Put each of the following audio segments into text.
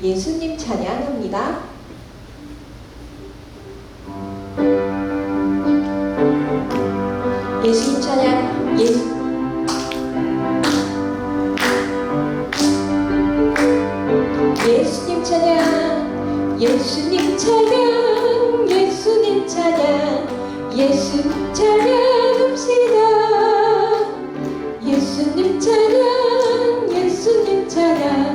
예수님 찬양합니다. 예수님 찬양, 예수님 찬양, 예수님 찬양, 예수님 찬양, 예수 찬양합시다. 예수님 찬양, 예수님 찬양,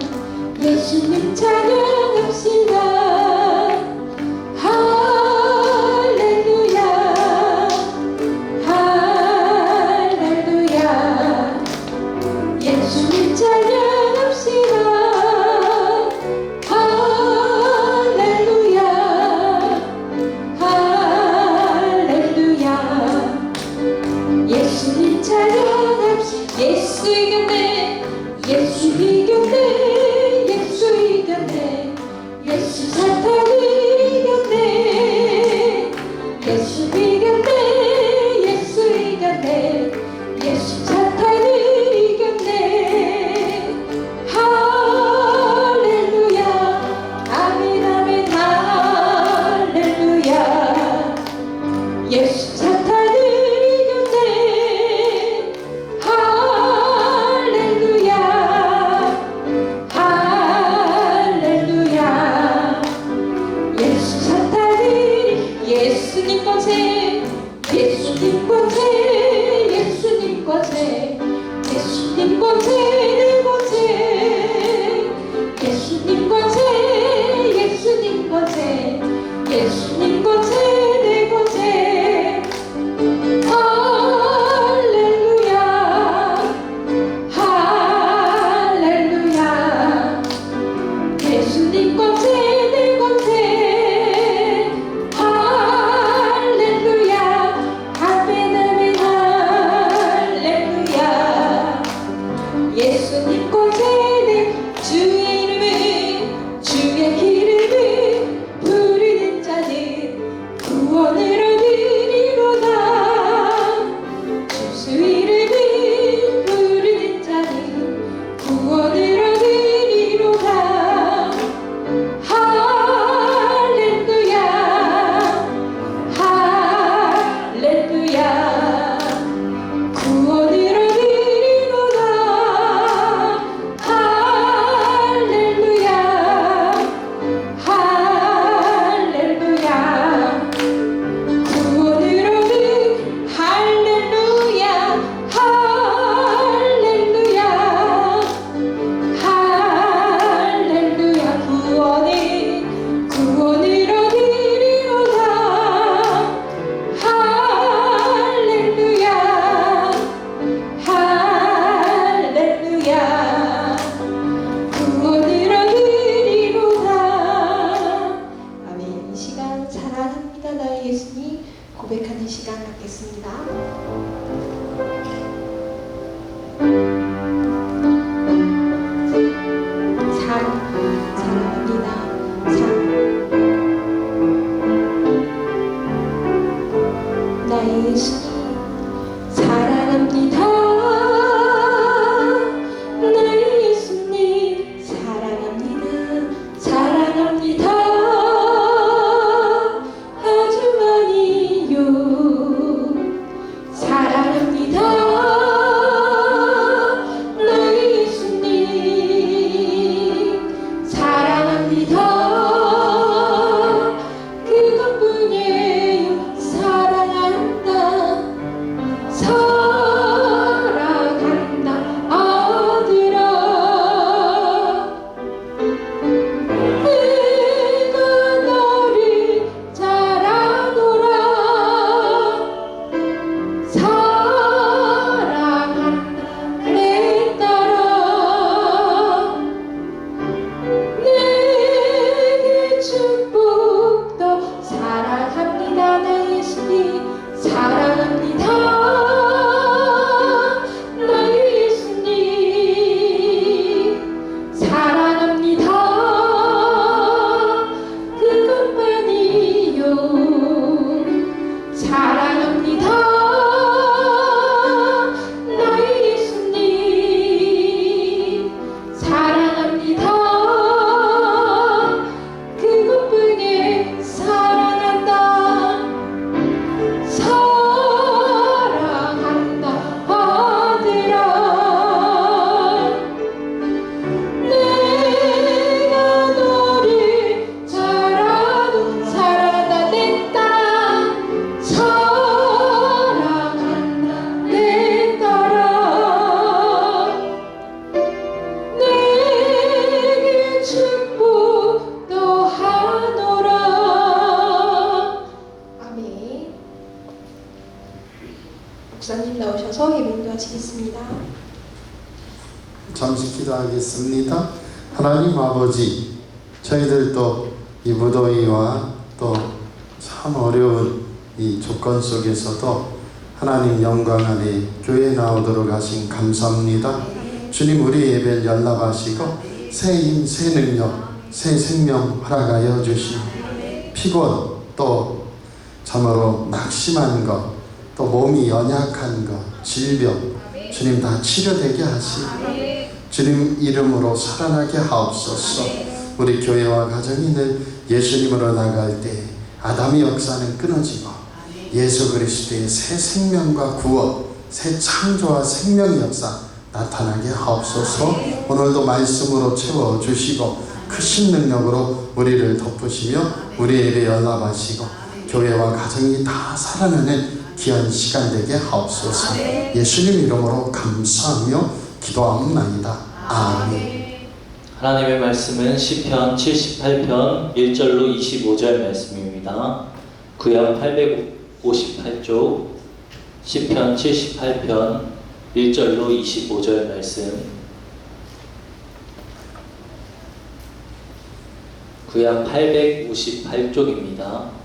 예수님 찬양합시다. 예수 이겼네, 예수 이겼네, 예수 이겼네, 예수 사탄을 이겼네, 예수 이겼네, 예수 이겼네, 예수 사탄을 이겼네. 할렐루야, 아멘 아멘 할렐루야. 예수 사탄을 예수님 권세, 예수님 권세, 예수님 권세, 예수님 권세, 내 권세, 예수님 권세, 예수님 권세, 예수님 권세, 내 권세. 할렐루야, 할렐루야. 예수님 권세, 내 권세. 예수님 권세는 주의 이름을, 주의 기름을 부르는 자는 구원을 얻으리로다. 주수 이름을 부르는 자는 구원을 얻으리로다. 할렐루야, 할렐루야. 구원을 고백하는 시간 갖겠습니다. 사랑합니다. 나의 예수님 사랑합니다. 나의 예수님 사랑합니다. 사랑합니다. 사랑합니다. 나의 예수님 사랑합니다. 그것뿐이에요. 사랑한다, 사랑한다 아들아. 내가 너를 잘 아노라. 사랑한다 내 딸아. 내가 마치겠습니다. 잠시 기도하겠습니다. 하나님 아버지, 저희들도 이 무더위와 또 참 어려운 이 조건 속에서도 하나님 영광 안에 교회에 나오도록 하신 감사합니다. 주님, 우리 예배를 연락하시고 새 힘, 새 능력, 새 생명 허락하여 주시고, 피곤, 또 참으로 낙심한 것, 또 몸이 연약한 것, 질병, 주님 다 치료되게 하시고 주님 이름으로 살아나게 하옵소서. 우리 교회와 가정이 늘 예수님으로 나갈 때 아담의 역사는 끊어지고 예수 그리스도의 새 생명과 구원, 새 창조와 생명의 역사 나타나게 하옵소서. 오늘도 말씀으로 채워주시고 크신 능력으로 우리를 덮으시며 우리 예배 연락하시고 교회와 가정이 다 살아나는 귀한 시간 되게 하옵소서. 예수님 이름으로 감사하며 기도하옵나이다. 아멘. 하나님의 말씀은 시편 78편 1절로 25절 말씀입니다. 구약 858쪽 시편 78편 1절로 25절 말씀. 구약 858쪽입니다.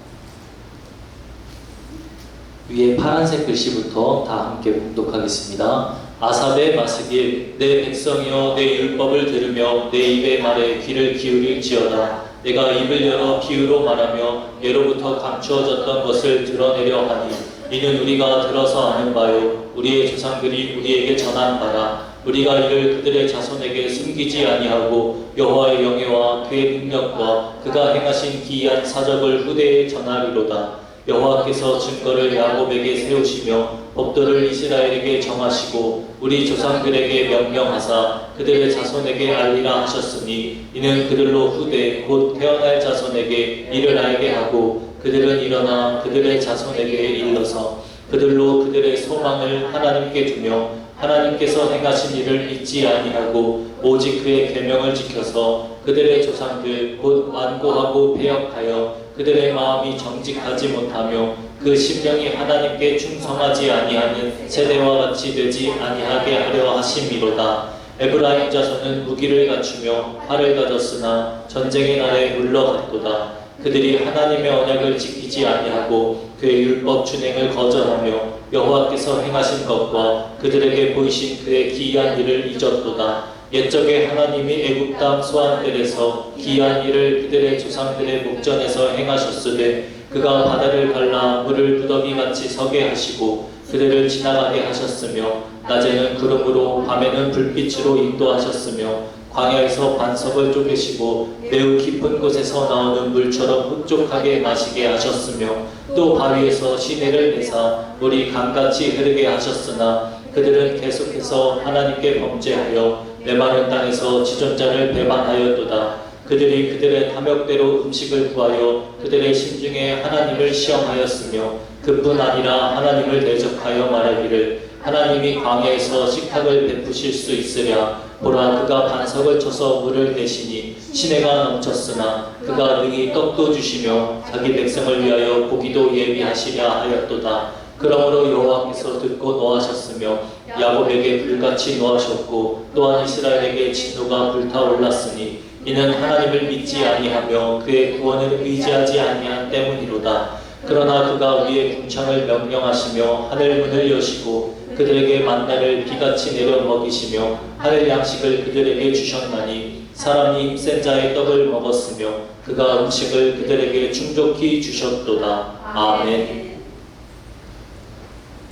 위에 파란색 글씨부터 다 함께 봉독하겠습니다. 아삽의 마스길, 내 백성이여 내 율법을 들으며 내 입의 말에 귀를 기울일지어다. 내가 입을 열어 비유로 말하며 예로부터 감추어졌던 것을 드러내려 하니 이는 우리가 들어서 아는 바요 우리의 조상들이 우리에게 전한 바라. 우리가 이를 그들의 자손에게 숨기지 아니하고 여호와의 영예와 그의 능력과 그가 행하신 기이한 사적을 후대에 전하리로다. 여호와께서 증거를 야곱에게 세우시며 법도를 이스라엘에게 정하시고 우리 조상들에게 명령하사 그들의 자손에게 알리라 하셨으니 이는 그들로 후대 곧 태어날 자손에게 이를 알게 하고 그들은 일어나 그들의 자손에게 일러서 그들로 그들의 소망을 하나님께 두며 하나님께서 행하신 일을 잊지 아니하고 오직 그의 계명을 지켜서 그들의 조상들 곧 완고하고 패역하여 그들의 마음이 정직하지 못하며 그 심령이 하나님께 충성하지 아니하는 세대와 같이 되지 아니하게 하려 하심이로다. 에브라임 자손은 무기를 갖추며 활을 가졌으나 전쟁의 날에 물러갔도다. 그들이 하나님의 언약을 지키지 아니하고 그의 율법 준행을 거절하며 여호와께서 행하신 것과 그들에게 보이신 그의 기이한 일을 잊었도다. 옛적에 하나님이 애굽 땅 소환들에서 기이한 일을 그들의 조상들의 목전에서 행하셨으되 그가 바다를 갈라 물을 무더기같이 서게 하시고 그들을 지나가게 하셨으며 낮에는 구름으로 밤에는 불빛으로 인도하셨으며 광야에서 반석을 쪼개시고 매우 깊은 곳에서 나오는 물처럼 흡족하게 마시게 하셨으며 또 바위에서 시내를 내사 물이 강같이 흐르게 하셨으나 그들은 계속해서 하나님께 범죄하여 메마른 땅에서 지존자를 배반하였도다. 그들이 그들의 탐욕대로 음식을 구하여 그들의 심중에 하나님을 시험하였으며 그뿐 아니라 하나님을 대적하여 말하기를 하나님이 광야에서 식탁을 베푸실 수 있으랴. 보라, 그가 반석을 쳐서 물을 내시니 시내가 넘쳤으나 그가 능히 떡도 주시며 자기 백성을 위하여 고기도 예비하시랴 하였도다. 그러므로 여호와께서 듣고 노하셨으며 야곱에게 불같이 노하셨고 또한 이스라엘에게 진노가 불타올랐으니 이는 하나님을 믿지 아니하며 그의 구원을 의지하지 아니한 때문이로다. 그러나 그가 위의 궁창을 명령하시며 하늘 문을 여시고 그들에게 만나를 비같이 내려 먹이시며 하늘 양식을 그들에게 주셨나니 사람이 힘센 자의 떡을 먹었으며 그가 음식을 그들에게 충족히 주셨도다. 아멘.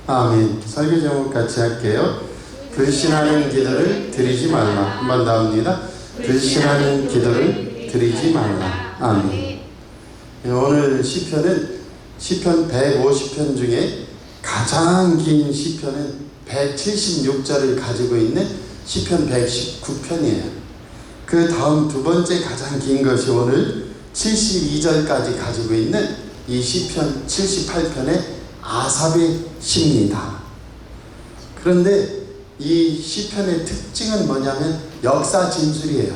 아멘. 설교 제목 같이 할게요. 불신하는 기도를 드리지 말라. 한 번 더 합니다. 불신하는 기도를 드리지 말라. 아멘. 오늘 시편은 시편 150편 중에 가장 긴 시편은 176절을 가지고 있는 시편 119편이에요. 그 다음 두 번째 가장 긴 것이 오늘 72절까지 가지고 있는 이 시편 78편의 아삽의 시입니다. 그런데 이 시편의 특징은 뭐냐면 역사 진술이에요.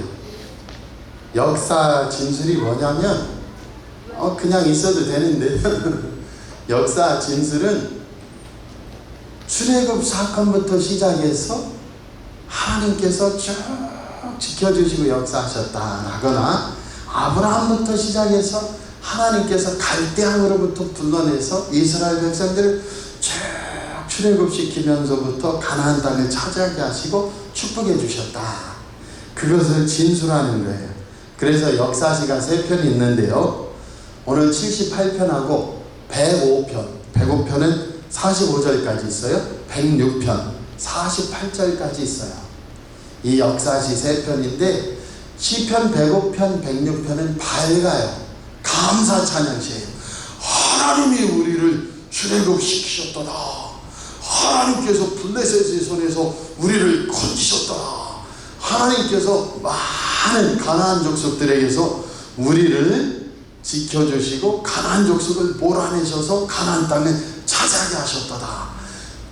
역사 진술이 뭐냐면 그냥 있어도 되는데 역사 진술은 출애굽 사건부터 시작해서 하나님께서 쭉 지켜주시고 역사하셨다라거나, 아브라함부터 시작해서 하나님께서 갈대아으로부터 불러내서 이스라엘 백성들을 쭉 출애굽시키면서부터 가나안 땅을 차지하게 하시고 축복해 주셨다. 그것을 진술하는 거예요. 그래서 역사시가 3편이 있는데요. 오늘 78편하고 105편, 105편은 45절까지 있어요. 106편, 48절까지 있어요. 이 역사시 3편인데 시편 105편, 106편은 밝아요. 감사 찬양시예요. 하나님이 우리를 출애굽시키셨도다. 하나님께서 블레셋의 손에서 우리를 건지셨도다. 하나님께서 많은 가나안 족속들에게서 우리를 지켜주시고 가나안 족속을 몰아내셔서 가나안 땅을 차지하게 하셨도다.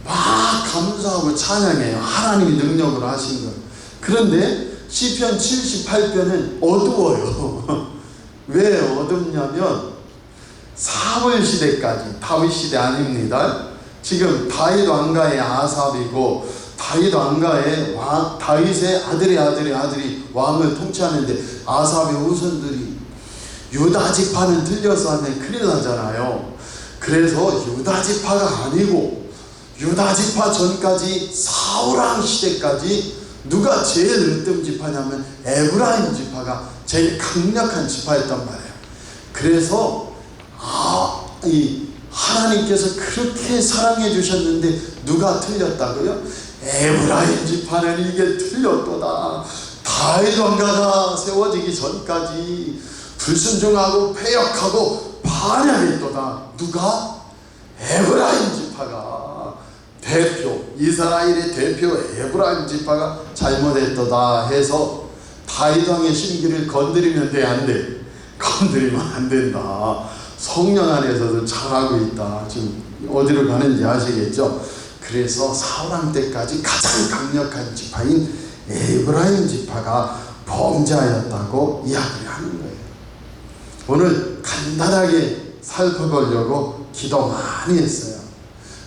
막 감사하고 찬양해요. 하나님이 능력으로 하신 것. 그런데 시편 78편은 어두워요. 왜 어둡냐면 사울 시대까지, 다윗 시대 아닙니다. 지금 다윗 왕가의 아삽이고, 다윗 왕가의 다윗의 아들이 왕을 통치하는데, 아삽의 후손들이 유다 지파는 틀려서 하면 큰일 나잖아요. 그래서 유다 지파가 아니고 유다 지파 전까지 사울왕 시대까지 누가 제일 으뜸 지파냐면 에브라임 지파가 제일 강력한 지파였단 말이에요. 그래서 이 하나님께서 그렇게 사랑해 주셨는데 누가 틀렸다고요? 에브라임 지파는 이게 틀렸도다. 다윗 왕가가 세워지기 전까지 불순종하고 패역하고 반역했도다. 누가? 에브라임 지파가 대표, 이스라엘의 대표 에브라임 지파가 잘못했도다 해서 다윗 왕의 심기를 건드리면 돼, 안 돼? 건드리면 안 된다. 성령 안에서도 잘하고 있다. 지금 어디로 가는지 아시겠죠? 그래서 사울왕 때까지 가장 강력한 지파인 에브라임 지파가 범죄하였다고 이야기를 하는 거예요. 오늘 간단하게 살펴보려고 기도 많이 했어요.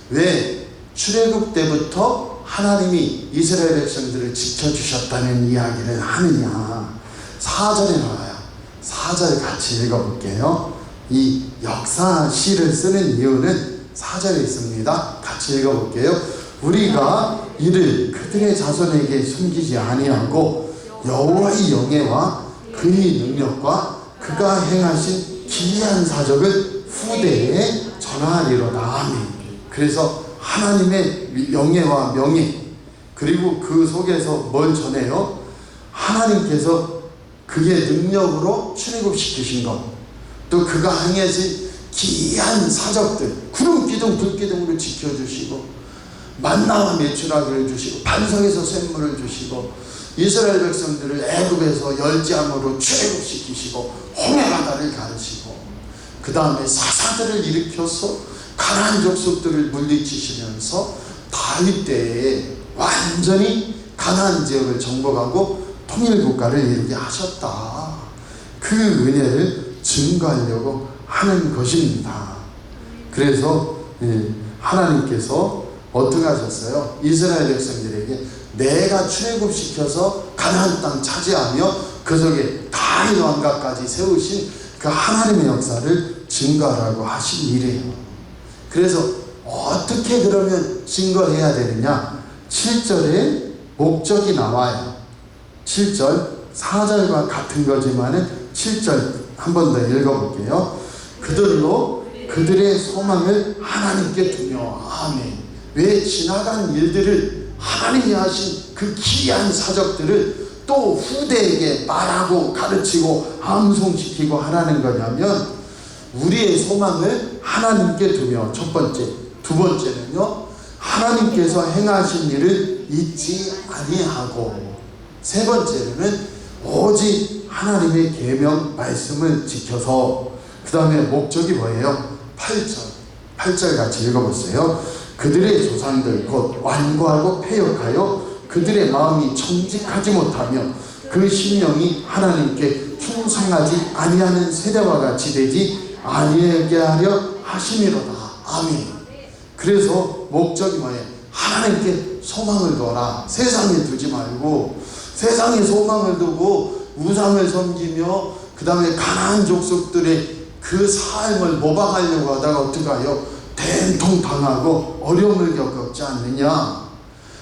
왜? 출애굽 때부터 하나님이 이스라엘 백성들을 지켜주셨다는 이야기를 하느냐. 4절에 나와요. 4절 같이 읽어볼게요. 이 역사시를 쓰는 이유는 4절에 있습니다. 같이 읽어볼게요. 우리가 이를 그들의 자손에게 숨기지 아니하고 여호와의 영예와 그의 능력과 그가 행하신 기이한 사적을 후대에 전하리로다. 아멘. 그래서 하나님의 영예와 명예, 그리고 그 속에서 뭘 전해요? 하나님께서 그의 능력으로 출애굽시키신 것, 또 그가 행하신 기이한 사적들, 구름 기둥 불 기둥으로 지켜주시고 만나와 메추라기를 주시고 반석에서 샘물을 주시고 이스라엘 백성들을 애굽에서 열지함으로 출애굽시키시고 홍해바다를 가르시고 그 다음에 사사들을 일으켜서 가나안 족속들을 물리치시면서 다윗 때에 완전히 가나안 지역을 정복하고 통일국가를 이루게 하셨다. 그 은혜를 증거하려고 하는 것입니다. 그래서 하나님께서 어떻게 하셨어요? 이스라엘 백성들에게 내가 출애굽시켜서 가나안 땅 차지하며 그 속에 다윗 왕가까지 세우신 그 하나님의 역사를 증거하라고 하신 일이에요. 그래서 어떻게 그러면 증거해야 되느냐? 7절에 목적이 나와요. 7절, 4절과 같은 거지만은 7절 한 번 더 읽어볼게요. 그들로 그들의 소망을 하나님께 두며. 아멘. 왜? 지나간 일들을 하나님이 하신 그 기이한 사적들을 또 후대에게 말하고 가르치고 암송시키고 하라는 거냐면, 우리의 소망을 하나님께 두며, 첫 번째. 두 번째는요, 하나님께서 행하신 일을 잊지 아니하고, 세 번째는 오직 하나님의 계명 말씀을 지켜서. 그 다음에 목적이 뭐예요? 8절 같이 읽어보세요. 그들의 조상들 곧 완고하고 패역하여 그들의 마음이 정직하지 못하며 그 심령이 하나님께 충성하지 아니하는 세대와 같이 되지 아니하게 하려 하심이로다. 아멘. 그래서 목적이 뭐예요? 하나님께 소망을 둬라. 세상에 두지 말고, 세상에 소망을 두고 우상을 섬기며 그 다음에 가나안 족속들의 그 삶을 모방하려고 하다가 어떡하요? 된통 당하고 어려움을 겪지 않느냐.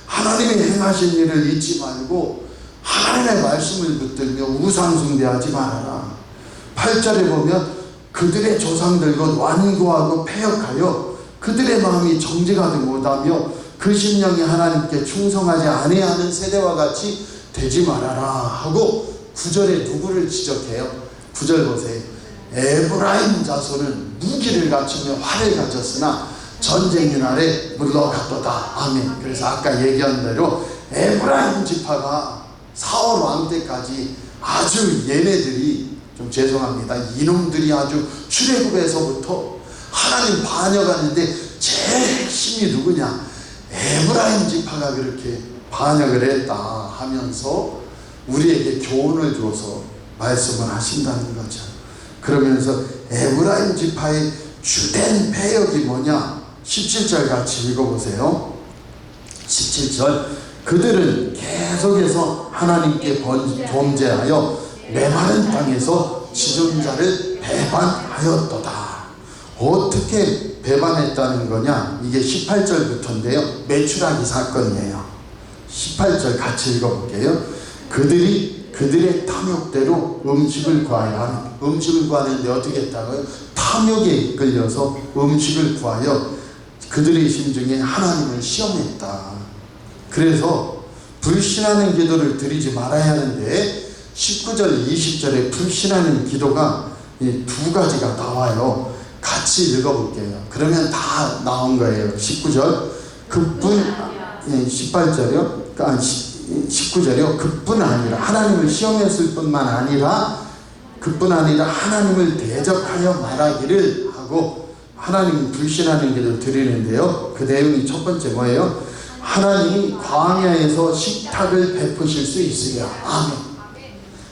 하나님이 행하신 일을 잊지 말고 하나님의 말씀을 붙들며 우상 숭배하지 말아라. 8절에 보면 그들의 조상들 곧 완고하고 패역하여 그들의 마음이 정직하지 못하며 그 심령이 하나님께 충성하지 아니하는 세대와 같이 되지 말아라 하고 9절에 누구를 지적해요? 9절 보세요. 에브라임 자손은 무기를 갖추며 활을 가졌으나 전쟁의 날에 물러갔도다. 아멘. 그래서 아까 얘기한 대로 에브라임 지파가 사울 왕 때까지 아주 얘네들이, 좀 죄송합니다, 이놈들이 아주 출애굽에서부터 하나님 반역하는데 제일 핵심이 누구냐? 에브라임 지파가 그렇게 반역을 했다 하면서 우리에게 교훈을 줘서 말씀을 하신다는 거죠. 그러면서 에브라임 지파의 주된 패역이 뭐냐? 17절 같이 읽어보세요. 17절. 그들은 계속해서 하나님께 범죄하여 메마른 땅에서 지존자를 배반하였도다. 어떻게 배반했다는 거냐? 이게 18절부터인데요. 메추라기 사건이에요. 18절 같이 읽어볼게요. 그들의 탐욕대로 음식을 구하여, 음식을 구하는데 어떻게 했다고요? 탐욕에 이끌려서 음식을 구하여 그들의 심중에 하나님을 시험했다. 그래서 불신하는 기도를 드리지 말아야 하는데 19절 20절에 불신하는 기도가 두 가지가 나와요. 같이 읽어볼게요. 그러면 다 나온 거예요. 19절 그뿐, 18절이요. 19절이요. 그뿐 아니라 하나님을 시험했을 뿐만 아니라 그뿐 아니라 하나님을 대적하여 말하기를 하고 하나님 불신하는 기도를 드리는데요. 그 내용이 첫 번째 뭐예요? 하나님이 광야에서 식탁을 베푸실 수 있으랴. 아멘.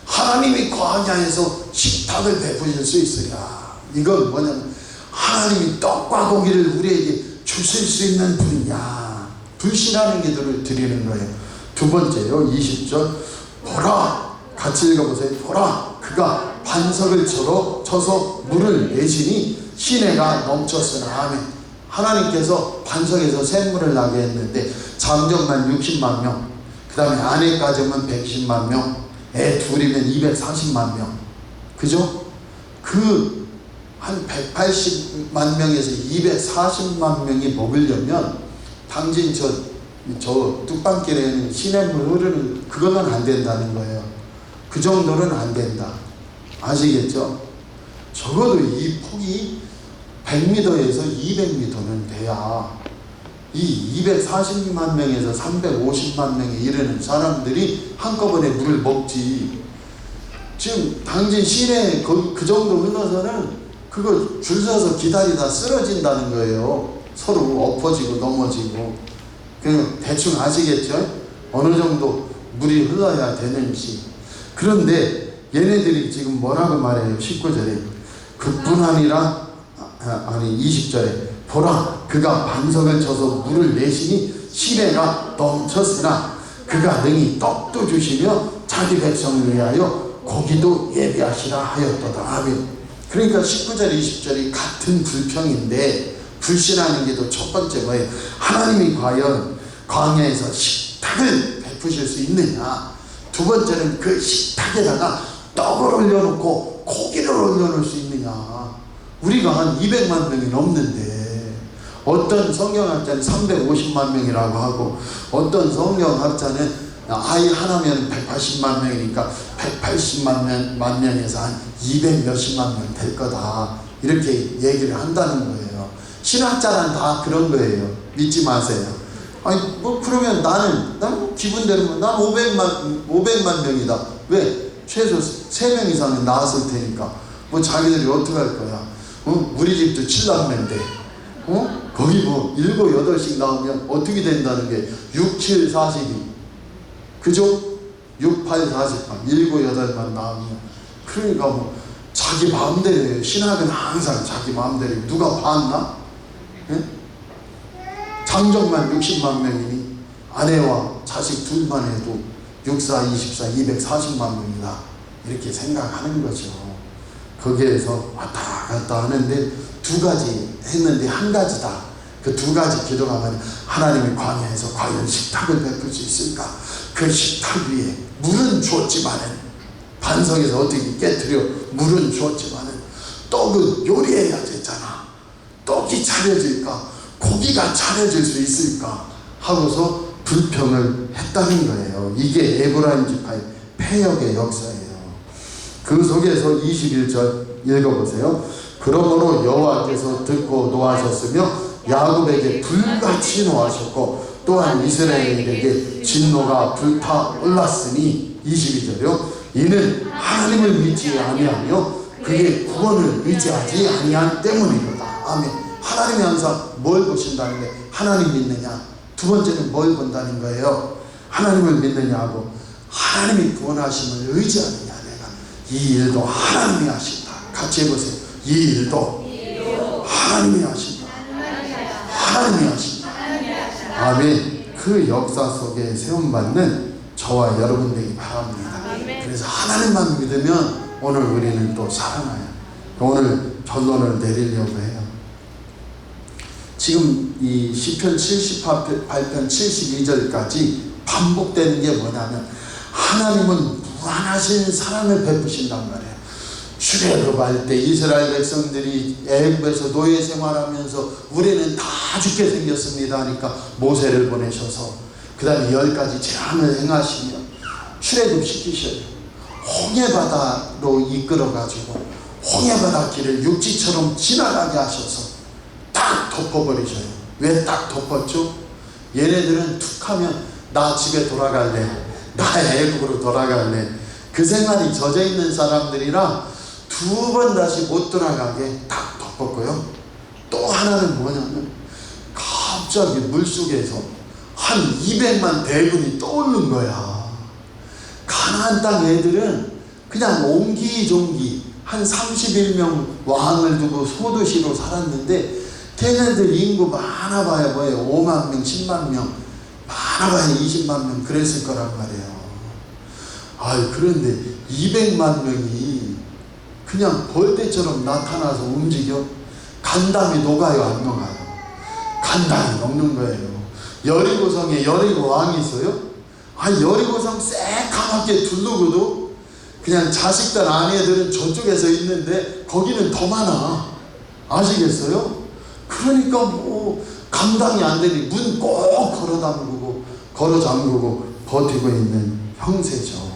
하나님이 광야에서 식탁을 베푸실 수 있으랴. 이건 뭐냐면 하나님이 떡과 고기를 우리에게 주실 수 있는 분이냐. 불신하는 기도를 드리는 거예요. 두 번째요. 20절. 보라. 같이 읽어보세요. 보라. 그가 반석을 쳐서 물을 내시니 시내가 넘쳤으나. 아멘. 하나님께서 반석에서 샘물을 나게 했는데 잠정만 60만 명, 그 다음에 아내까지면 110만 명, 애 둘이면 240만 명. 그죠? 그 한 180만 명에서 240만 명이 먹으려면 당진 저 뚝방길에는 시냇물 흐르는 그거는 안 된다는 거예요. 그 정도는 안 된다. 아시겠죠? 적어도 이 폭이 100m에서 200m는 돼야 이 240만 명에서 350만 명에 이르는 사람들이 한꺼번에 물을 먹지. 지금 당진 시내에 그 정도 흘러서는 그거 줄 서서 기다리다 쓰러진다는 거예요. 서로 엎어지고 넘어지고. 그냥 대충 아시겠죠? 어느 정도 물이 흘러야 되는지. 그런데 얘네들이 지금 뭐라고 말해요? 19절에 그뿐 아니라 20절에 보라 그가 반석을 쳐서 물을 내시니 시내가 넘쳤으나 그가 능히 떡도 주시며 자기 백성을 위하여 고기도 예비하시라 하였도다. 아멘. 그러니까 19절 20절이 같은 불평인데 불신하는 게도 첫 번째 뭐예요? 하나님이 과연 광야에서 식탁을 베푸실 수 있느냐. 두 번째는 그 식탁에다가 떡을 올려놓고 고기를 올려놓을 수 있느냐. 우리가 한 200만 명이 넘는데 어떤 성경학자는 350만 명이라고 하고 어떤 성경학자는 아이 하나면 180만 명이니까 180만 명에서 한 200 몇십만 명 될 거다. 이렇게 얘기를 한다는 거예요. 신학자는 다 그런 거예요. 믿지 마세요. 아니 뭐 그러면 나는 기분대로 난 500만 명이다. 왜? 최소 3명 이상은 나왔을 테니까. 뭐 자기들이 어떻게 할 거야? 우리 집도 7남매인데 거기 뭐 7, 8씩 나오면 어떻게 된다는 게 6, 7, 42 그죠? 6, 8, 48 7, 8만 나오면 그러니까 뭐 자기 마음대로 해요. 신학은 항상 자기 마음대로. 누가 봤나? 예? 상족만 60만 명이니 아내와 자식 둘만 해도 64, 24, 240만 명이다. 이렇게 생각하는 거죠. 거기에서 왔다 갔다 하는데 두 가지 했는데 한 가지다. 그 두 가지 기도가 하면 하나님이 광야에서 과연 식탁을 베풀 수 있을까? 그 식탁 위에 물은 주었지만은 반석에서 어떻게 깨뜨려 물은 주었지만은 떡은 요리해야 되잖아. 떡이 차려질까? 고기가 차려질 수 있을까? 하고서 불평을 했다는 거예요. 이게 에브라임 지파의 패역의 역사예요. 그 속에서 21절 읽어보세요. 그러므로 여호와께서 듣고 노하셨으며 야곱에게 불같이 노하셨고 또한 이스라엘에게 진노가 불타 올랐으니 22절이요. 이는 하나님을 믿지 아니하며 그의 구원을 의지하지 아니한 때문이로다. 아멘. 하나님이 항상 뭘 보신다는 거예요? 하나님 믿느냐? 두 번째는 뭘 본다는 거예요? 하나님을 믿느냐고 하나님이 구원하심을 의지하느냐. 내가 이 일도 하나님이 하신다. 같이 해보세요. 이 일도 하나님이 하신다. 하나님이 하신다. 아멘. 그 역사 속에 세움받는 저와 여러분 되기 바랍니다. 그래서 하나님만 믿으면 오늘 우리는 또 살아나요. 오늘 결론을 내리려고 해요. 지금 이 시편 78편 72절까지 반복되는 게 뭐냐면 하나님은 무한하신 사랑을 베푸신단 말이에요. 출애굽할 때 이스라엘 백성들이 애굽에서 노예 생활하면서 우리는 다 죽게 생겼습니다 하니까 모세를 보내셔서 그 다음에 10가지 재앙을 행하시며 출애굽 시키셔요. 홍해바다로 이끌어가지고 홍해바다 길을 육지처럼 지나가게 하셔서 딱 덮어버리셔요. 왜 딱 덮었죠? 얘네들은 툭 하면 나 집에 돌아갈래, 나 애국으로 돌아갈래, 그 생활이 젖어있는 사람들이라 두 번 다시 못 돌아가게 딱 덮었고요. 또 하나는 뭐냐면 갑자기 물속에서 한 200만 대군이 떠오른 거야. 가나안 땅 애들은 그냥 옹기종기 한 31명 왕을 두고 소도시로 살았는데 걔네들 인구 많아봐야 뭐예요? 5만 명, 10만 명, 많아봐야 20만 명 그랬을 거란 말이에요. 그런데 200만 명이 그냥 벌떼처럼 나타나서 움직여? 간담이 녹아요, 안 녹아요? 간담이 녹는 거예요. 여리고성에 여리고 왕이 있어요? 여리고성 새까맣게 두르고도 그냥 자식들 아내들은 저쪽에서 있는데 거기는 더 많아. 아시겠어요? 그러니까 뭐 감당이 안 되니 문 꼭 걸어 잠그고 버티고 있는 형세죠.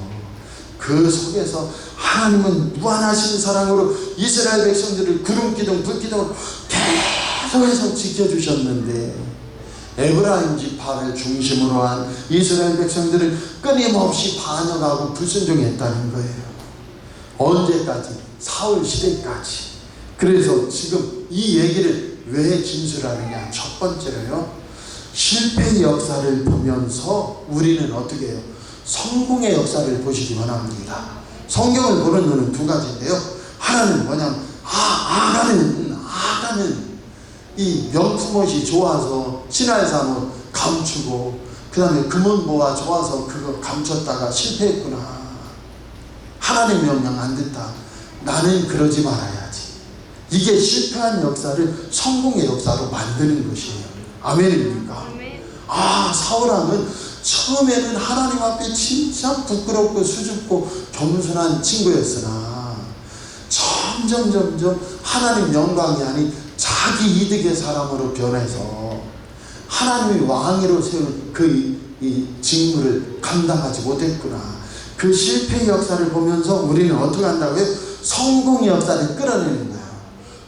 그 속에서 하나님은 무한하신 사랑으로 이스라엘 백성들을 구름기둥 불기둥으로 계속해서 지켜주셨는데 에브라임 지파를 중심으로 한 이스라엘 백성들을 끊임없이 반역하고 불순종했다는 거예요. 언제까지? 사울 시대까지. 그래서 지금 이 얘기를 왜 진술하느냐? 첫 번째로요, 실패의 역사를 보면서 우리는 어떻게 해요? 성공의 역사를 보시기 원합니다. 성경을 보는 눈은 두 가지인데요. 하나는 뭐냐면 아가는 이 명품 옷이 좋아서 신할산 옷 감추고 그 다음에 금은 모아 좋아서 그거 감췄다가 실패했구나. 하나님 명령 안 듣다. 나는 그러지 말아야지. 이게 실패한 역사를 성공의 역사로 만드는 것이에요. 아멘입니까? 사울왕은 처음에는 하나님 앞에 진짜 부끄럽고 수줍고 겸손한 친구였으나 점점 하나님 영광이 아닌 자기 이득의 사람으로 변해서 하나님이 왕위로 세운 이 직무를 감당하지 못했구나. 그 실패의 역사를 보면서 우리는 어떻게 한다고요? 성공의 역사를 끌어내는 거예요.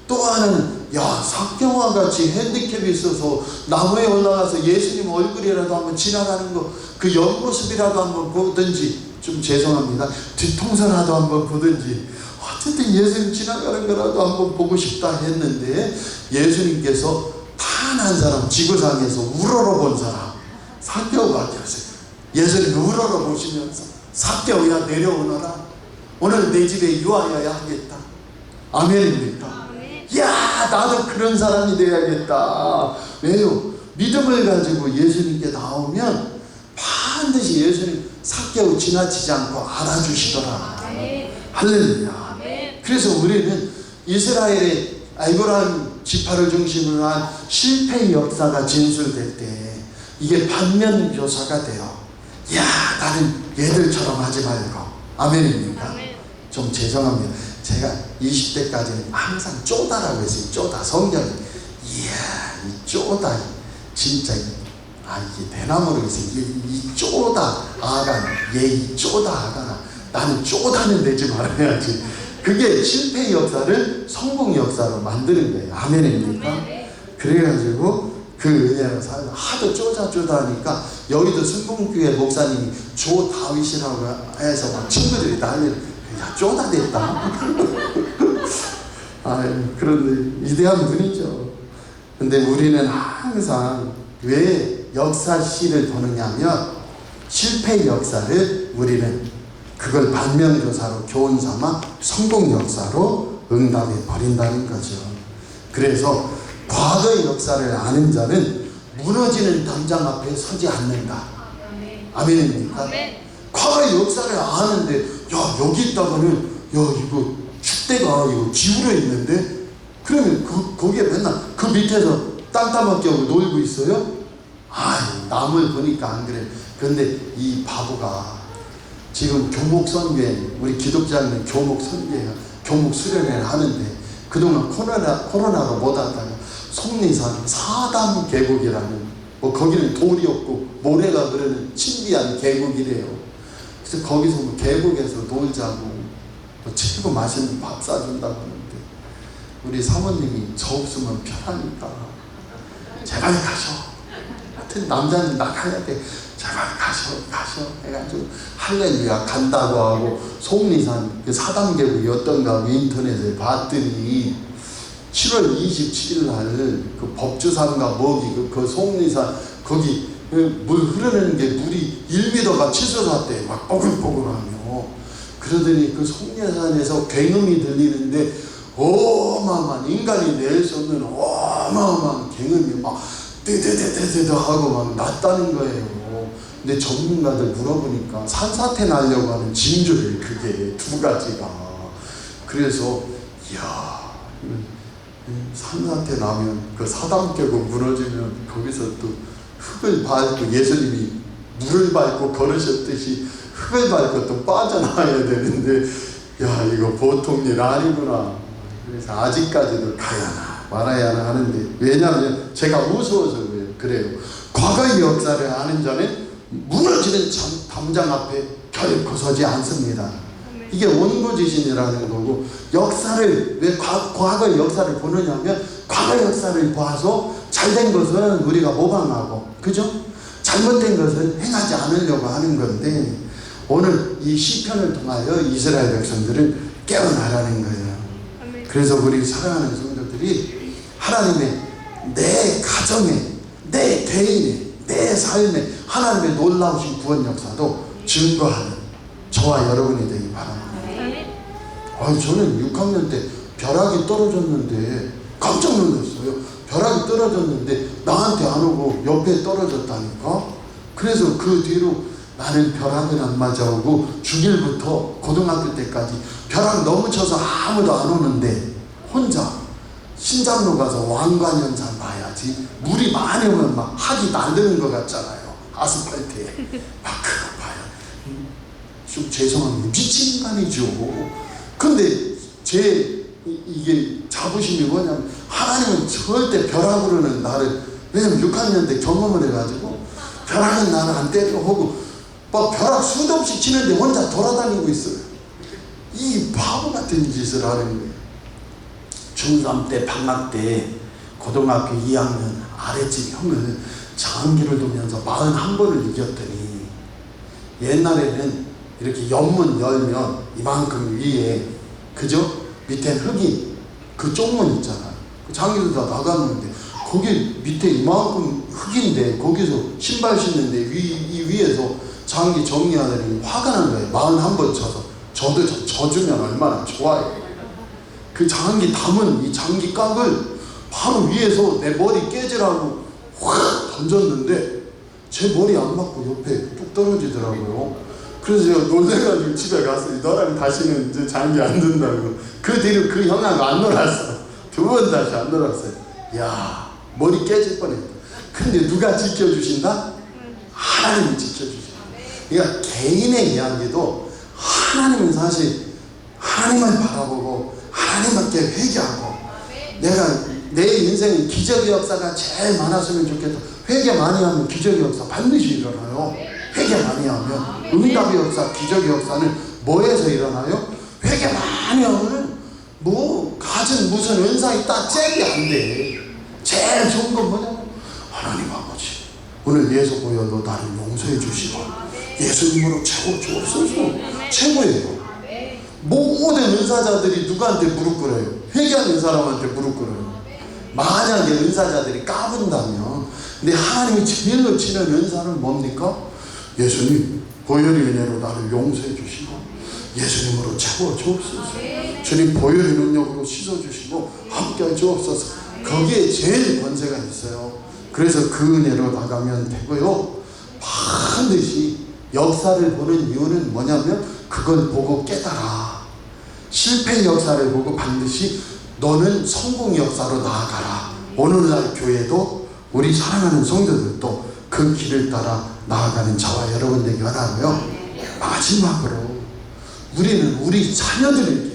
또 하나는 삭개와 같이 핸디캡이 있어서 나무에 올라가서 예수님 얼굴이라도 한번 지나가는 거, 그 옆모습이라도 한번 보든지, 좀 죄송합니다, 뒤통수라도 한번 보든지, 어쨌든 예수님 지나가는 거라도 한번 보고 싶다 했는데 예수님께서 단 한 사람, 지구상에서 우러러본 사람 삭개오밖에 없어요. 예수님이 우러러보시면서 삭개오야 내려오너라, 오늘 내 집에 유하여야 하겠다. 아멘입니까? 나도 그런 사람이 돼야겠다. 왜요? 믿음을 가지고 예수님께 나오면 반드시 예수님 삭개오 지나치지 않고 알아주시더라. 할렐루야. 그래서 우리는 이스라엘의 에브라임 지파를 중심으로 한 실패의 역사가 진술될 때 이게 반면 교사가 돼요. 야, 나는 얘들처럼 하지 말고. 아멘입니까? 좀 죄송합니다. 제가 20대까지는 항상 쪼다라고 했어요. 쪼다. 성경이. 이야, 이 쪼다. 진짜, 이게 되나 모르겠어요. 이 쪼다 아가, 얘 쪼다 아가나. 나는 쪼다는 내지 말아야지. 그게 실패의 역사를 성공의 역사로 만드는 거예요. 아멘입니까? 그래가지고 그 은혜로 살고 하도 쪼다 하니까 여의도 순봉교회 목사님이 조 다윗이라고 해서 막 친구들이 난리를 야 쪼다 됐다. 그런데 위대한 분이죠. 근데 우리는 항상 왜 역사시를 보느냐면 실패의 역사를 우리는 그걸 반면교사로 교훈 삼아 성공 역사로 응답해 버린다는 거죠. 그래서 과거의 역사를 아는 자는 무너지는 담장 앞에 서지 않는다. 아멘입니까? 과거의 역사를 아는데 야 여기 있다가는 야 이거 축대가 이거 기울어 있는데 그러면 거기에 맨날 그 밑에서 땅 따먹기 하고 놀고 있어요? 남을 보니까 안 그래. 그런데 이 바보가 지금 교목 선교회, 우리 기독자는 교목 선교회가 교목 수련회를 하는데 그동안 코로나로 못 왔다가 속리산 사담 계곡이라는 거기는 돌이 없고 모래가 흐르는 신비한 계곡이래요. 그래서 거기서 계곡에서 놀자고 최고 맛있는 밥 사준다고 하는데 우리 사모님이 저 없으면 편하니까 제발 가셔. 하여튼 남자는 나가야 돼. 제발 가셔 해가지고 할렐루야 간다고 하고 속리산 그 사담계곡이었던가 하고 인터넷에 봤더니 7월 27일 날 그 법주산가 뭐기 그 속리산 거기 물 흐르는 게 물이 1m가 치솟았대. 막 뽀글뽀글하며 그러더니 그 속리산에서 굉음이 들리는데 어마어마한 인간이 낼 수 없는 어마어마한 굉음이 막 뜨뜨뜨뜨뜨 하고 막 났다는 거예요. 근데 전문가들 물어보니까 산사태 나려고 하는 징조예요. 그게 두 가지가. 그래서 이야 산사태 나면 그 사담계곡 무너지면 거기서 또 흙을 밟고 예수님이 물을 밟고 걸으셨듯이 흙을 밟고 또 빠져나와야 되는데 야 이거 보통 일 아니구나. 그래서 아직까지도 가야 하나 말아야 하나 하는데 왜냐하면 제가 무서워서 그래요. 과거의 역사를 아는 자는 무너지는 담장 앞에 결코 서지 않습니다. 이게 원고지신이라는 거고 역사를 왜 과거의 역사를 보느냐면 과거 역사를 봐서 잘된 것은 우리가 모방하고 그죠? 잘못된 것은 행하지 않으려고 하는 건데 오늘 이 시편을 통하여 이스라엘 백성들을 깨어나라는 거예요. 그래서 우리 사랑하는 성도들이 하나님의 내 가정에 내 개인의 내 삶에 하나님의 놀라우신 구원 역사도 증거하는 저와 여러분이 되기 바랍니다. 저는 6학년 때 벼락이 떨어졌는데 깜짝 놀랐어요. 벼락이 떨어졌는데 나한테 안 오고 옆에 떨어졌다니까. 그래서 그 뒤로 나는 벼락은 안 맞아오고 중1부터 고등학교 때까지 벼락 너무 쳐서 아무도 안 오는데 혼자 신장로 가서 왕관연산 봐야지. 물이 많이 오면 막 학이 날리는 것 같잖아요. 아스팔트에 막 그거 봐요. 좀 죄송합니다. 미친 인간이죠. 근데 이게 자부심이 뭐냐면 하나님은 절대 벼락으로는 나를 왜냐면 6학년 때 경험을 해가지고 벼락은 나를 안 때리고 하고 막 벼락 수도 없이 치는데 혼자 돌아다니고 있어요. 이 바보 같은 짓을 하는 거예요. 중3 때 방학 때 고등학교 2학년 아랫집 형을 장기를 두면서 41번을 이겼더니 옛날에는 이렇게 연문 열면 이만큼 위에 그죠? 밑에 흙이 그 쪽문 있잖아요. 그 장기를 다 나갔는데 거기 밑에 이만큼 흙인데 거기서 신발 신는데 이 위에서 장기 정리하더니 화가 난 거예요. 41번 쳐서 저도 져주면 얼마나 좋아요. 그 장기 담은 이 장기 깍을 바로 위에서 내 머리 깨지라고 확 던졌는데 제 머리 안 맞고 옆에 뚝 떨어지더라고요. 그래서 제가 놀래가지고 집에 갔어요. 너랑 다시는 이제 장기 안 든다고. 그 뒤로 그 형하고 안 놀았어. 2번 다시 안 놀았어요. 야, 머리 깨질 뻔했다. 근데 누가 지켜주신다? 하나님이 지켜주신다. 그러니까 개인의 이야기도 하나님은 사실 하나님을 바라보고 하나님께 회개하고, 내가 내 인생은 기적의 역사가 제일 많았으면 좋겠다. 회개 많이 하면 기적의 역사 반드시 일어나요. 회개 많이 하면. 응답의 역사, 기적의 역사는 뭐에서 일어나요? 회개 많이 하면 뭐 가진 무슨 은사 있다 잽이 안 돼. 제일 좋은 건 뭐냐면 하나님 아버지, 오늘 예수 보혈로 나를 용서해 주시고 예수님으로 채워 주옵소서. 최고예요. 모든 은사자들이 누구한테 무릎 꿇어요? 회개하는 사람한테 무릎 꿇어요. 만약에 은사자들이 까분다면, 근데 하나님이 제일로 치는 은사는 뭡니까? 예수님 보혈의 은혜로 나를 용서해 주시고 예수님으로 채워 주옵소서. 주님 보혈의 능력으로 씻어 주시고 함께해 주옵소서. 거기에 제일 권세가 있어요. 그래서 그 은혜로 나가면 되고요. 반드시 역사를 보는 이유는 뭐냐면 그걸 보고 깨달아. 실패의 역사를 보고 반드시 너는 성공의 역사로 나아가라. 오늘날 교회도 우리 사랑하는 성도들도 그 길을 따라 나아가는 저와 여러분 되기 원하고요. 마지막으로 우리는 우리 자녀들에게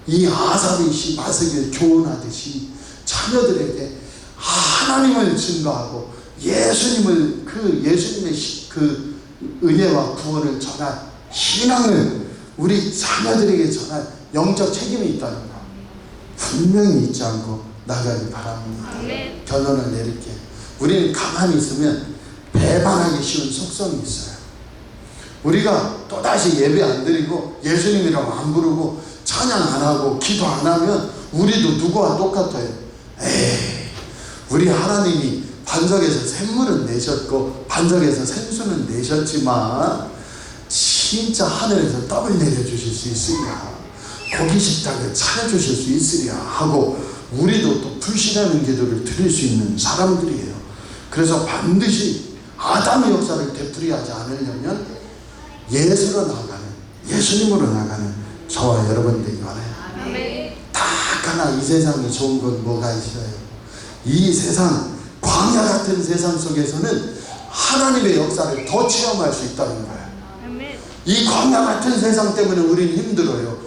이 아삽이 마스기를 교훈하듯이 자녀들에게 하나님을 증거하고 예수님을, 그 예수님의 그 은혜와 구원을 전한 신앙을 우리 자녀들에게 전한 영적 책임이 있다는 거 분명히 잊지 않고 나가기 바랍니다. 결론을 내릴게요. 우리는 가만히 있으면 배반하기 쉬운 속성이 있어요. 우리가 또다시 예배 안 드리고 예수님이라고 안 부르고 찬양 안 하고 기도 안 하면 우리도 누구와 똑같아요. 에이, 우리 하나님이 반석에서 샘물은 내셨고 반석에서 생수는 내셨지만 진짜 하늘에서 떡을 내려주실 수 있으랴, 고기 식탁을 차려주실 수 있으랴 하고 우리도 또 불신하는 기도를 드릴 수 있는 사람들이에요. 그래서 반드시 아담의 역사를 되풀이하지 않으려면 예수로 나가는, 예수님으로 나가는 저와 여러분 되기 바라요. 딱 하나 이 세상이 좋은 건 뭐가 있어요? 이 세상, 광야 같은 세상 속에서는 하나님의 역사를 더 체험할 수 있다는 거예요. 이 광야 같은 세상 때문에 우리는 힘들어요.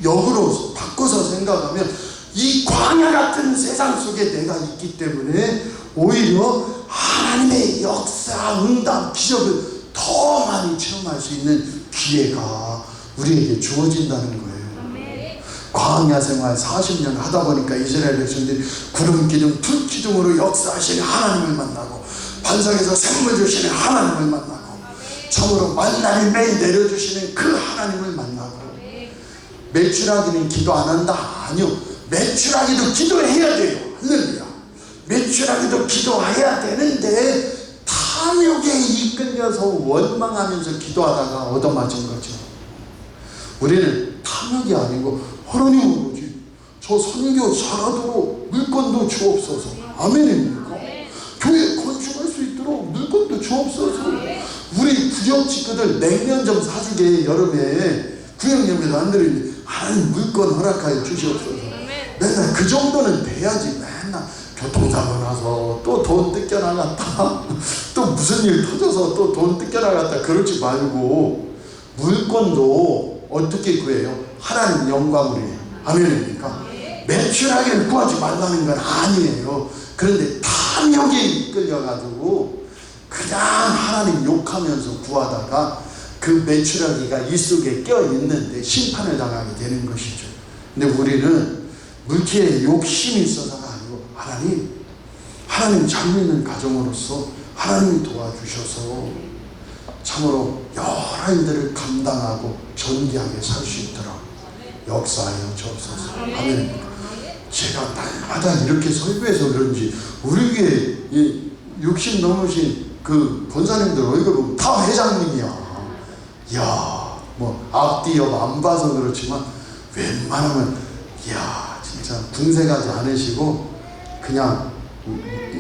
역으로 바꿔서 생각하면 이 광야 같은 세상 속에 내가 있기 때문에 오히려 하나님의 역사, 응답, 기적을 더 많이 체험할 수 있는 기회가 우리에게 주어진다는 거예요. 광야 생활 40년 하다 보니까 이스라엘 백성들이 구름 기둥, 불 기둥으로 역사하시는 하나님을 만나고 반석에서 샘물 주시는 하나님을 만나고 참으로 만나를 매일 내려주시는 그 하나님을 만나고. 매출하기는 기도 안 한다? 아니요. 매출하기도 기도해야 돼요. 할렐루야. 매출하기도 기도해야 되는데 탐욕에 이끌려서 원망하면서 기도하다가 얻어맞은 거죠. 우리는 탐욕이 아니고 하나님 아버지, 저 선교 잘하도록 물건도 주옵소서. 아멘입니까? 교회 건축할 수 있도록 물건도 주옵소서. 우리 구역 식구들 냉면 좀 사주게. 여름에 구역염에도 안 들리는데 하나님 물건 허락하여 주시옵소서. 맨날 그 정도는 돼야지. 맨날 교통사고 나서 또 돈 뜯겨나갔다 또 무슨 일 터져서 또 돈 뜯겨나갔다 그러지 말고 물건도 어떻게 구해요? 하나님 영광으로 해요. 아멘입니까? 매출하기를 구하지 말라는 건 아니에요. 그런데 탐욕에 이끌려가지고 그냥 하나님 욕하면서 구하다가 그 매출하기가 이 속에 껴있는데 심판을 당하게 되는 것이죠. 근데 우리는 물질에 욕심이 있어서가 아니고 하나님 잘 믿는 가정으로서 하나님이 도와주셔서 참으로 여러 일들을 감당하고 존귀하게 살 수 있도록 역사하여 주옵소서. 아멘. 제가 날마다 이렇게 설교해서 그런지 우리 교회 60 넘으신 그 권사님들 얼굴 보면 다 회장님이야. 이야, 뭐 앞뒤 옆 안 봐서 그렇지만 웬만하면 이야 진짜 궁색하지 않으시고 그냥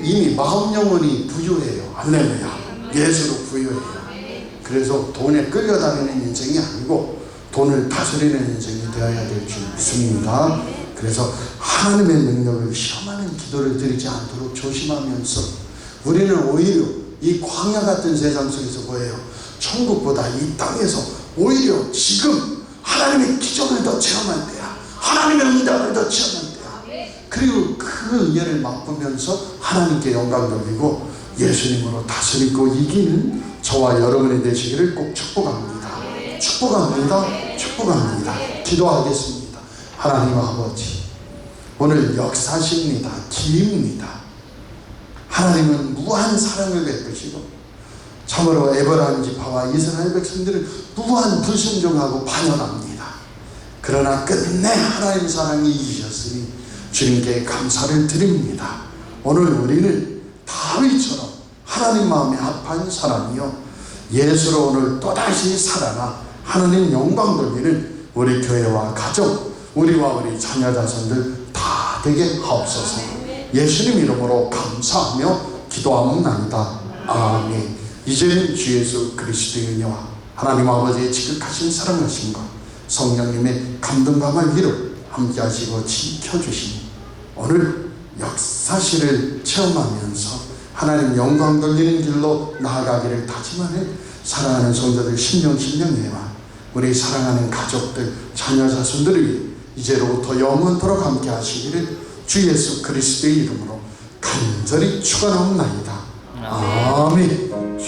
이미 마음 영혼이 부유해요. 할렐루야. 예수로 부유해요. 그래서 돈에 끌려다니는 인생이 아니고 돈을 다스리는 인생이 되어야 될 줄 믿습니다. 그래서 하나님의 능력을 시험하는 기도를 드리지 않도록 조심하면서 우리는 오히려 이 광야 같은 세상 속에서 뭐예요? 천국보다 이 땅에서 오히려 지금 하나님의 기적을 더 체험할 때야. 하나님의 응답을 더 체험할 때야. 그리고 그 은혜를 맛보면서 하나님께 영광 돌리고 예수님으로 다스리고 이기는 저와 여러분이 되시기를 꼭 축복합니다. 축복합니다. 축복합니다. 기도하겠습니다. 하나님 아버지, 오늘 역사십니다. 기입니다. 하나님은 무한 사랑을 베푸시고 참으로 에버라임 지파와 이스라엘 백성들을 무한 불순종하고 반역합니다. 그러나 끝내 하나님 사랑이 이기셨으니 주님께 감사를 드립니다. 오늘 우리는 다윗처럼 하나님 마음에 합한 사람이요 예수로 오늘 또다시 살아나 하나님 영광 돌리는 우리 교회와 가정, 우리와 우리 자녀 자손들 다 되게 하옵소서. 예수님 이름으로 감사하며 기도하옵나이다. 아멘. 이제는 주 예수 그리스도의 은혜와 하나님 아버지의 지극하신 사랑하심과 성령님의 감동감을 위로 함께 하시고 지켜주시니 오늘 역사실을 체험하면서 하나님 영광 돌리는 길로 나아가기를 다짐하는 사랑하는 성도들 신령해와 우리 사랑하는 가족들, 자녀 자손들을 위해 이제로부터 영원토록 함께 하시기를 주 예수 그리스도의 이름으로 간절히 축원하옵나이다. 아멘.